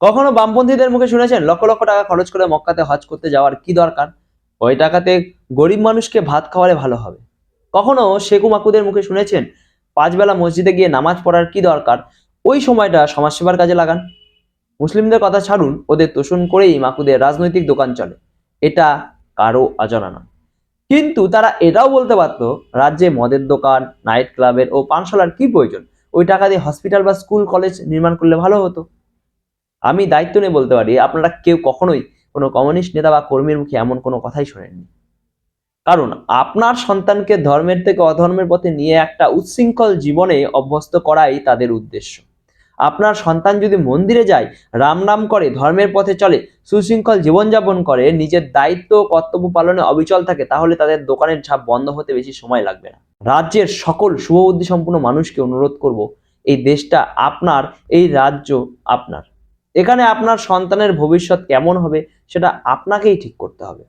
কখনো বামপন্থীদের মুখে শুনেছেন লক্ষ লক্ষ টাকা খরচ করে মক্কাতে হজ করতে যাওয়ার কি দরকার, ওই টাকাতে গরিব মানুষকে ভাত খাওয়ালে ভালো হবে? কখনো শেখু মাকুদের মুখে শুনেছেন 5 বেলা মসজিদে গিয়ে নামাজ পড়ার কি দরকার, ওই সময়টা সমাজসেবার কাজে লাগান? মুসলিমদের কথা ছাড়ুন, ওদের তোষণ করেই মাকুদের রাজনৈতিক দোকান চলে, এটা কারো অজানা নয়। কিন্তু তারা এটাও বলতে পারতো রাজ্যে মদের দোকান, নাইট ক্লাবের ও পানশালার কি প্রয়োজন, ওই টাকা দিয়ে হসপিটাল বা স্কুল কলেজ নির্মাণ করলে ভালো হতো। আমি দায়িত্ব নিয়ে বলতে পারি আপনারা কেউ কখনোই কোনো কমিউনিস্ট নেতা বা কর্মীর মুখে এমন কোনো কথাই শোনেননি। কারণ আপনার সন্তানকে ধর্মের থেকে অধর্মের পথে নিয়ে একটা উচ্ছৃঙ্খল জীবনে অভ্যস্ত করাই তাদের উদ্দেশ্য। আপনার সন্তান যদি মন্দিরে যায়, রাম নাম করে, ধর্মের পথে চলে, সুশৃঙ্খল জীবনযাপন করে, নিজের দায়িত্ব ও কর্তব্য পালনে অবিচল থাকে, তাহলে তাদের দোকানের ঝাঁপ বন্ধ হতে বেশি সময় লাগবে না। রাজ্যের সকল শুভবুদ্ধি সম্পন্ন মানুষকে অনুরোধ করব, এই দেশটা আপনার, এই রাজ্য আপনার। এখানে আপনার সন্তানের ভবিষ্যৎ কেমন হবে সেটা আপনাকেই ঠিক করতে হবে।